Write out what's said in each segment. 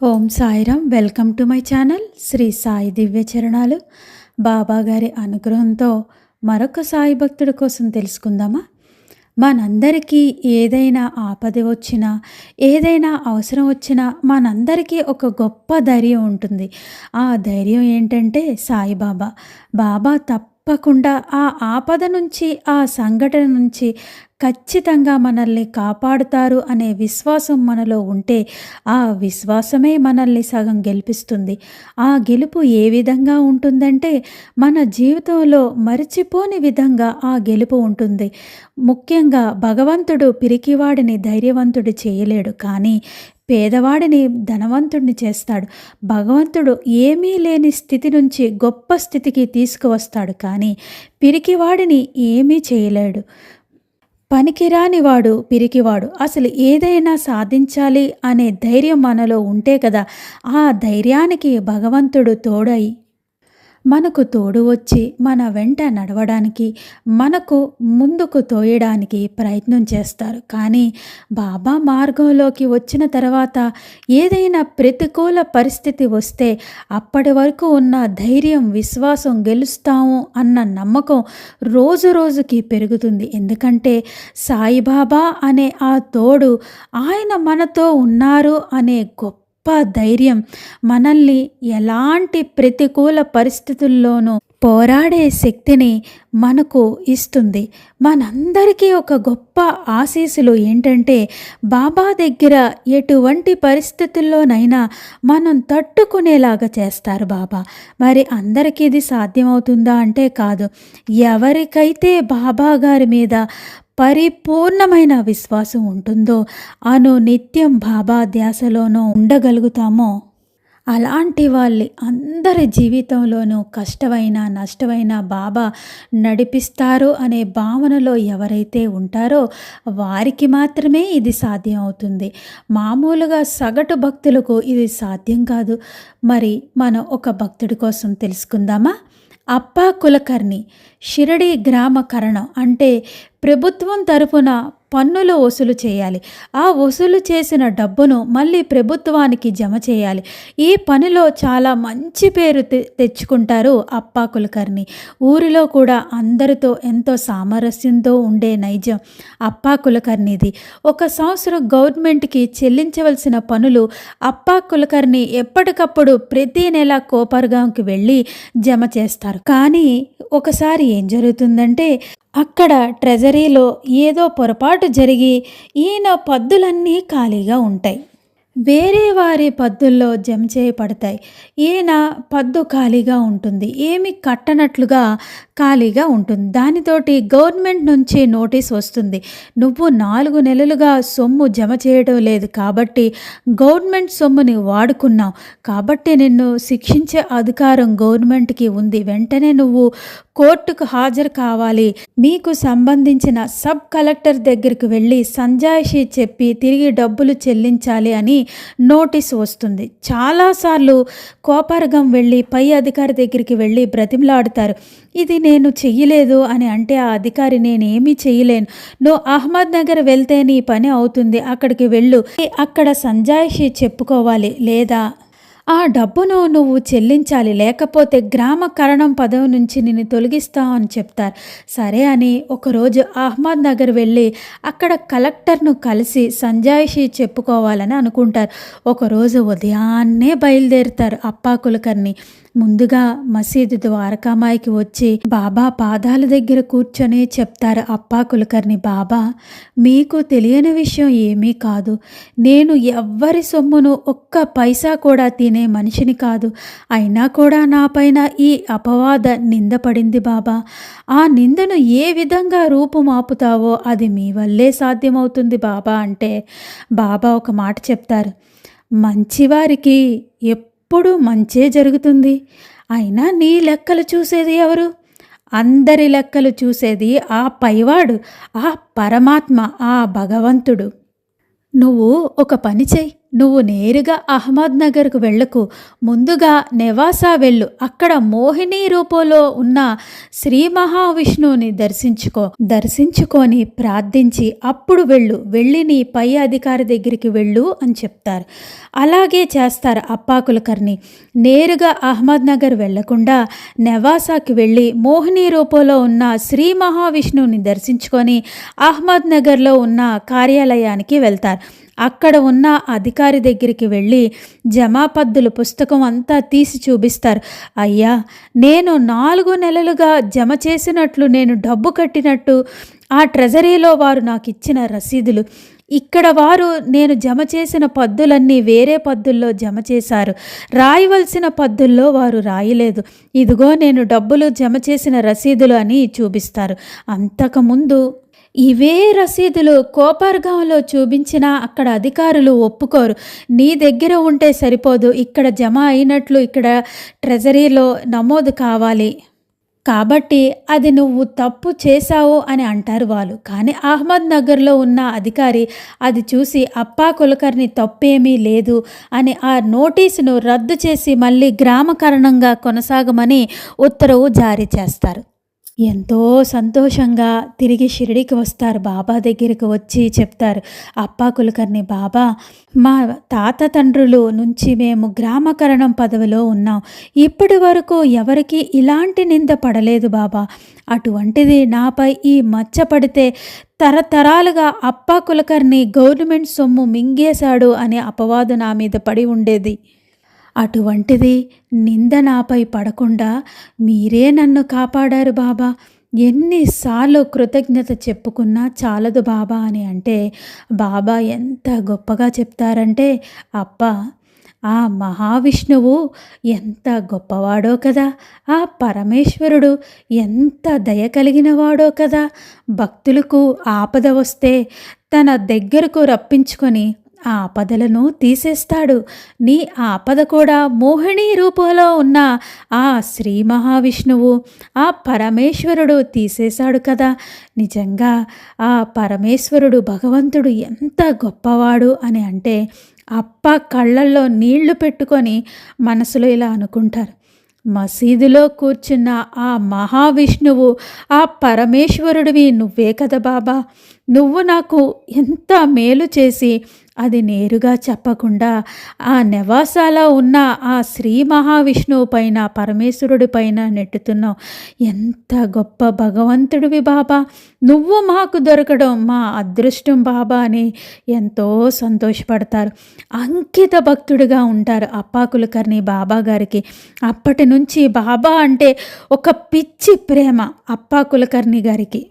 Om Sairam. Welcome to my channel Sri Sai Divya చరణాలు. బాబా గారి అనుగ్రహంతో మరొక సాయి భక్తుడి కోసం తెలుసుకుందామా. మనందరికీ ఏదైనా ఆపద వచ్చినా, ఏదైనా అవసరం వచ్చినా మనందరికీ ఒక గొప్ప ధైర్యం ఉంటుంది. ఆ ధైర్యం ఏంటంటే సాయిబాబా. బాబా తప్పకుండా ఆ ఆపద నుంచి, ఆ సంఘటన నుంచి ఖచ్చితంగా మనల్ని కాపాడుతారు అనే విశ్వాసం మనలో ఉంటే ఆ విశ్వాసమే మనల్ని సగం గెలిపిస్తుంది. ఆ గెలుపు ఏ విధంగా ఉంటుందంటే మన జీవితంలో మరిచిపోని విధంగా ఆ గెలుపు ఉంటుంది. ముఖ్యంగా భగవంతుడు పిరికివాడిని ధైర్యవంతుడు చేయలేడు, కానీ పేదవాడిని ధనవంతుడిని చేస్తాడు. భగవంతుడు ఏమీ లేని స్థితి నుంచి గొప్ప స్థితికి తీసుకువస్తాడు, కానీ పిరికివాడిని ఏమీ చేయలేడు. పనికిరానివాడు పిరికివాడు అసలు ఏదైనా సాధించాలి అనే ధైర్యం మనలో ఉంటే కదా ఆ ధైర్యానికి భగవంతుడు తోడై మనకు తోడు వచ్చి మన వెంట నడవడానికి, మనకు ముందుకు తోయడానికి ప్రయత్నం చేస్తారు. కానీ బాబా మార్గంలోకి వచ్చిన తర్వాత ఏదైనా ప్రతికూల పరిస్థితి వస్తే అప్పటి వరకు ఉన్న ధైర్యం, విశ్వాసం, గెలుస్తాము అన్న నమ్మకం రోజు రోజుకి పెరుగుతుంది. ఎందుకంటే సాయిబాబా అనే ఆ తోడు, ఆయన మనతో ఉన్నారు అనే గొప్ప ధైర్యం మనల్ని ఎలాంటి ప్రతికూల పరిస్థితుల్లోనూ పోరాడే శక్తిని మనకు ఇస్తుంది. మనందరికీ ఒక గొప్ప ఆశీస్సులు ఏంటంటే బాబా దగ్గర ఎటువంటి పరిస్థితుల్లోనైనా మనం తట్టుకునేలాగా చేస్తారు బాబా. మరి అందరికీ ఇది సాధ్యమవుతుందా అంటే కాదు. ఎవరికైతే బాబా గారి మీద పరిపూర్ణమైన విశ్వాసం ఉంటుందో, నిత్యం బాబా ధ్యాసలోనూ ఉండగలుగుతామో, అలాంటి వాళ్ళ అందరి జీవితంలోనూ కష్టమైన నష్టమైన బాబా నడిపిస్తారు అనే భావనలో ఎవరైతే ఉంటారో వారికి మాత్రమే ఇది సాధ్యం అవుతుంది. మామూలుగా సగటు భక్తులకు ఇది సాధ్యం కాదు. మరి మనం ఒక భక్తుడి కోసం తెలుసుకుందామా. అప్పా కులకర్ణి షిరడి గ్రామ కరణం అంటే ప్రభుత్వం తరపున పన్నులు వసూలు చేయాలి. ఆ వసూలు చేసిన డబ్బును మళ్ళీ ప్రభుత్వానికి జమ చేయాలి. ఈ పనిలో చాలా మంచి పేరు తెచ్చుకుంటారు అప్పా కులకర్ణి. ఊరిలో కూడా అందరితో ఎంతో సామరస్యంతో ఉండే నైజం అప్పా కులకర్ణిది. ఒక సంవత్సరం గవర్నమెంట్కి చెల్లించవలసిన పనులు అప్పా కులకర్ణి ఎప్పటికప్పుడు ప్రతి నెల కోపర్గాంకి వెళ్ళి జమ చేస్తారు. కానీ ఒకసారి ఏం జరుగుతుందంటే అక్కడ ట్రెజరీలో ఏదో పొరపాటు జరిగి ఈయన పద్దులన్నీ ఖాళీగా ఉంటాయి. వేరే వారి పద్దుల్లో జమ చేయబడతాయి. ఈయన పద్దు ఖాళీగా ఉంటుంది, ఏమి కట్టనట్లుగా ఖాళీగా ఉంటుంది. దానితోటి గవర్నమెంట్ నుంచి నోటీస్ వస్తుంది, నువ్వు 4 నెలలుగా సొమ్ము జమ చేయడం లేదు కాబట్టి గవర్నమెంట్ సొమ్ముని వాడుకున్నావు కాబట్టి నిన్ను శిక్షించే అధికారం గవర్నమెంట్కి ఉంది. వెంటనే నువ్వు కోర్టుకు హాజరు కావాలి. మీకు సంబంధించిన సబ్ కలెక్టర్ దగ్గరికి వెళ్ళి సంజాయిషి చెప్పి తిరిగి డబ్బులు చెల్లించాలి అని నోటీస్ వస్తుంది. చాలాసార్లు కోపర్గం వెళ్ళి పై అధికారి దగ్గరికి వెళ్ళి బ్రతిమలాడుతారు. ఇది నేను చెయ్యలేదు అని అంటే ఆ అధికారి నేనేమీ చెయ్యలేను, నువ్వు అహ్మద్ నగర్ వెళ్తే నీ పని అవుతుంది, అక్కడికి వెళ్ళు, అక్కడ సంజాయిషి చెప్పుకోవాలి, లేదా ఆ డబ్బును నువ్వు చెల్లించాలి, లేకపోతే గ్రామ కరణం పదవి నుంచి నిన్ను తొలగిస్తావు అని చెప్తారు. సరే అని ఒకరోజు అహ్మద్ నగర్ వెళ్ళి అక్కడ కలెక్టర్ను కలిసి సంజాయిషి చెప్పుకోవాలని అనుకుంటారు. ఒకరోజు ఉదయాన్నే బయలుదేరుతారు అప్పా కులకర్ణి. ముందుగా మసీదు ద్వారకామాయికి వచ్చి బాబా పాదాల దగ్గర కూర్చొని చెప్తారు అప్పా కులకర్ణి, బాబా మీకు తెలియని విషయం ఏమీ కాదు, నేను ఎవ్వరి సొమ్మును ఒక్క పైసా కూడా తినే మనిషిని కాదు, అయినా కూడా నా పైన ఈ అపవాద నింద పడింది బాబా. ఆ నిందను ఏ విధంగా రూపుమాపుతావో అది మీ వల్లే సాధ్యమవుతుంది బాబా అంటే బాబా ఒక మాట చెప్తారు, మంచివారికి ఎప్పుడు మంచే జరుగుతుంది, అయినా నీ లెక్కలు చూసేది ఎవరు? అందరి లెక్కలు చూసేది ఆ పైవాడు, ఆ పరమాత్మ, ఆ భగవంతుడు. నువ్వు ఒక పని చెయ్యి, నువ్వు నేరుగా అహ్మద్‌నగర్‌కు వెళ్ళకు. ముందుగా నెవాసా వెళ్ళు. అక్కడ మోహిని రూపంలో ఉన్న శ్రీ మహావిష్ణువుని దర్శించుకొని ప్రార్థించి అప్పుడు వెళ్ళు. వెళ్ళి నీ పై అధికారి దగ్గరికి వెళ్ళు అని చెప్తారు. అలాగే చేస్తారు అప్పా కులకర్ణి. నేరుగా అహ్మద్‌నగర్ వెళ్లకుండా నెవాసాకి వెళ్ళి మోహిని రూపంలో ఉన్న శ్రీ మహావిష్ణువుని దర్శించుకొని అహ్మద్‌నగర్‌లో ఉన్న కార్యాలయానికి వెళ్తారు. అక్కడ ఉన్న అధికారి దగ్గరికి వెళ్ళి జమాపద్దుల పుస్తకం అంతా తీసి చూపిస్తారు. అయ్యా, నేను 4 నెలలుగా జమ చేసినట్లు, నేను డబ్బు కట్టినట్టు ఆ ట్రెజరీలో వారు నాకు ఇచ్చిన రసీదులు. ఇక్కడ వారు నేను జమ చేసిన పద్దులన్నీ వేరే పద్దుల్లో జమ చేశారు. రాయవలసిన పద్దుల్లో వారు రాయలేదు. ఇదిగో నేను డబ్బులు జమ చేసిన రసీదులు అని చూపిస్తారు. అంతకుముందు ఇవే రసీదులు కోపర్గాంలో చూపించినా అక్కడ అధికారులు ఒప్పుకోరు. నీ దగ్గర ఉంటే సరిపోదు, ఇక్కడ జమ అయినట్లు ఇక్కడ ట్రెజరీలో నమోదు కావాలి, కాబట్టి అది నువ్వు తప్పు చేశావు అని అంటారు వాళ్ళు. కానీ అహ్మద్‌నగర్‌లో ఉన్న అధికారి అది చూసి అప్పా కులకర్ణి తప్పేమీ లేదు అని ఆ నోటీసును రద్దు చేసి మళ్ళీ గ్రామకరణంగా కొనసాగమని ఉత్తర్వు జారీ చేస్తారు. ఎంతో సంతోషంగా తిరిగి షిరిడీకి వస్తారు. బాబా దగ్గరికి వచ్చి చెప్తారు, అప్పా కులకర్ణి, బాబా, మా తాత తండ్రులు నుంచి మేము గ్రామకరణం పదవిలో ఉన్నాం. ఇప్పటి వరకు ఎవరికి ఇలాంటి నింద పడలేదు బాబా. అటువంటిది నాపై ఈ మచ్చ పడితే తరతరాలుగా అప్పా కులకర్ణి గవర్నమెంట్ సొమ్ము మింగేశాడు అనే అపవాదు నా మీద పడి ఉండేది. అటువంటిది నింద నాపై పడకుండా మీరే నన్ను కాపాడారు బాబా. ఎన్నిసార్లు కృతజ్ఞత చెప్పుకున్నా చాలదు బాబా అని అంటే బాబా ఎంత గొప్పగా చెప్తారంటే, అప్పా, ఆ మహావిష్ణువు ఎంత గొప్పవాడో కదా, ఆ పరమేశ్వరుడు ఎంత దయ కలిగినవాడో కదా. భక్తులకు ఆపద వస్తే తన దగ్గరకు రప్పించుకొని ఆ ఆపదలను తీసేస్తాడు. నీ ఆపద కూడా మోహిని రూపంలో ఉన్న ఆ శ్రీ మహావిష్ణువు, ఆ పరమేశ్వరుడు తీసేశాడు కదా. నిజంగా ఆ పరమేశ్వరుడు భగవంతుడు ఎంత గొప్పవాడు అని అంటే అప్ప కళ్ళల్లో నీళ్లు పెట్టుకొని మనసులో ఇలా అనుకుంటారు, మసీదులో కూర్చున్న ఆ మహావిష్ణువు, ఆ పరమేశ్వరుడివి నువ్వే కదా బాబా. నువ్వు నాకు ఎంత మేలు చేసి అది నేరుగా చెప్పకుండా ఆ నెవాసాలో ఉన్న ఆ శ్రీ మహావిష్ణువు పైన, పరమేశ్వరుడి పైన నెట్టుతున్నావు. ఎంత గొప్ప భగవంతుడివి బాబా, నువ్వు మాకు దొరకడం మా అదృష్టం బాబా అని ఎంతో సంతోషపడతారు. అంకిత భక్తుడిగా ఉంటారు అప్పా కులకర్ణి బాబా గారికి. అప్పటి నుంచి బాబా అంటే ఒక పిచ్చి ప్రేమ అప్పా కులకర్ణి గారికి.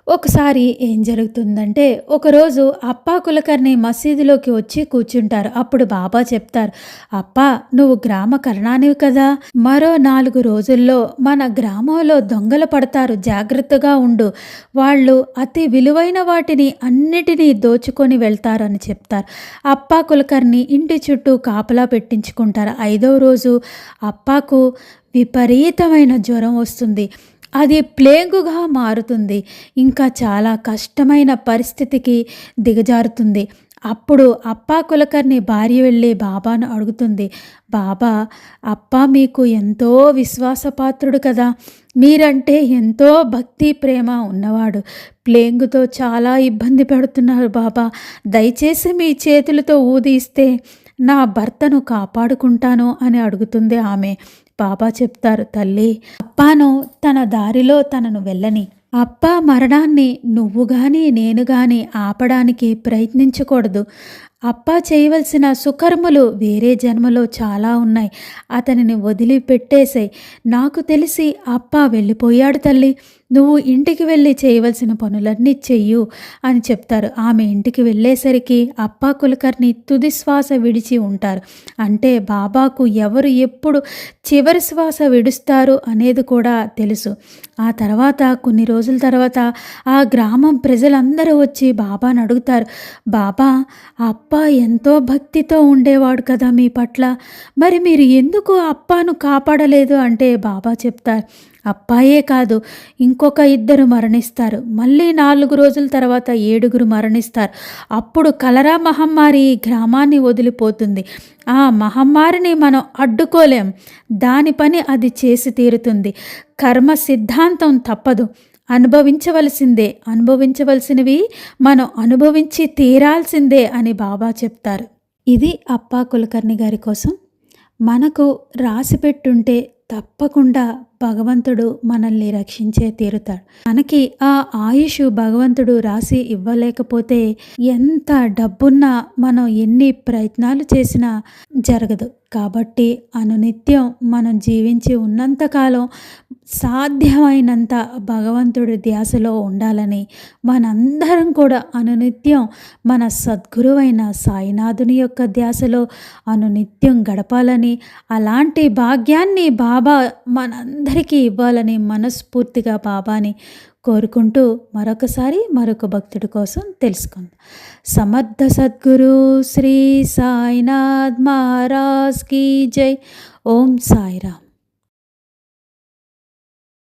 ఒకసారి ఏం జరుగుతుందంటే, ఒకరోజు అప్పా కులకర్ణి మసీదులోకి వచ్చి కూర్చుంటారు. అప్పుడు బాబా చెప్తారు, అప్పా, నువ్వు గ్రామ కరణానివి కదా, మరో 4 రోజుల్లో మన గ్రామంలో దొంగలు పడతారు, జాగ్రత్తగా ఉండు. వాళ్ళు అతి విలువైన వాటిని అన్నిటినీ దోచుకొని వెళ్తారు అని చెప్తారు. అప్పా కులకర్ణి ఇంటి చుట్టూ కాపలా పెట్టించుకుంటారు. 5వ రోజు అప్పాకు విపరీతమైన జ్వరం వస్తుంది. అది ప్లేగుగా మారుతుంది. ఇంకా చాలా కష్టమైన పరిస్థితికి దిగజారుతుంది. అప్పుడు అప్పా కులకర్ణి భార్య వెళ్ళి బాబాను అడుగుతుంది, బాబా, అప్పా మీకు ఎంతో విశ్వాసపాత్రుడు కదా, మీరంటే ఎంతో భక్తి ప్రేమ ఉన్నవాడు. ప్లేగుతో చాలా ఇబ్బంది పెడుతున్నారు బాబా, దయచేసి మీ చేతులతో ఊదిస్తే నా భర్తను కాపాడుకుంటాను అని అడుగుతుంది ఆమె. బాబా చెప్తారు, తల్లి, అప్పాను తన దారిలో తనను వెళ్ళని. అప్పా మరణాన్ని నువ్వు గాని నేను గాని ఆపడానికి ప్రయత్నించకూడదు. అప్పా చేయవలసిన సుకర్మలు వేరే జన్మలో చాలా ఉన్నాయి. అతనిని వదిలిపెట్టేసాయి. నాకు తెలిసి అప్పా వెళ్ళిపోయాడు తల్లి, నువ్వు ఇంటికి వెళ్ళి చేయవలసిన పనులన్నీ చెయ్యు అని చెప్తారు. ఆమె ఇంటికి వెళ్ళేసరికి అప్పా కులకర్ణి తుది శ్వాస విడిచి ఉంటారు. అంటే బాబాకు ఎవరు ఎప్పుడు చివరి శ్వాస విడుస్తారు అనేది కూడా తెలుసు. ఆ తర్వాత కొన్ని రోజుల తర్వాత ఆ గ్రామం ప్రజలందరూ వచ్చి బాబాను అడుగుతారు, బాబా, అప్పా ఎంతో భక్తితో ఉండేవాడు కదా మీ పట్ల, మరి మీరు ఎందుకు అప్పాను కాపాడలేదు అంటే బాబా చెప్తారు, అబ్బాయే కాదు, ఇంకొక ఇద్దరు మరణిస్తారు. మళ్ళీ 4 రోజుల తర్వాత 7 మరణిస్తారు. అప్పుడు కలరా మహమ్మారి ఈ గ్రామాన్ని వదిలిపోతుంది. ఆ మహమ్మారిని మనం అడ్డుకోలేం. దాని పని అది చేసి తీరుతుంది. కర్మ సిద్ధాంతం తప్పదు. అనుభవించవలసిందే. అనుభవించవలసినవి మనం అనుభవించి తీరాల్సిందే అని బాబా చెప్తారు. ఇది అప్పా కులకర్ణి గారి కోసం. మనకు రాసి పెట్టుంటే తప్పకుండా భగవంతుడు మనల్ని రక్షించే తీరుతాడు. మనకి ఆ ఆయుష్ భగవంతుడు రాసి ఇవ్వలేకపోతే ఎంత డబ్బున్నా మనం ఎన్ని ప్రయత్నాలు చేసినా జరగదు. కాబట్టి అనునిత్యం మనం జీవించి ఉన్నంతకాలం సాధ్యమైనంత భగవంతుడి ధ్యాసలో ఉండాలని, మనందరం కూడా అనునిత్యం మన సద్గురువైన సాయినాథుని యొక్క ధ్యాసలో అనునిత్యం గడపాలని, అలాంటి భాగ్యాన్ని బాబా మనందరికీ ఇవ్వాలని మనస్ఫూర్తిగా బాబాని కోరుకుంటూ మరొకసారి మరొక భక్తుడి కోసం తెలుసుకుందాం. సమర్థ సద్గురు శ్రీ సాయినాథ్ మహారాజ్ కీ జై. ఓం సాయిరామ్.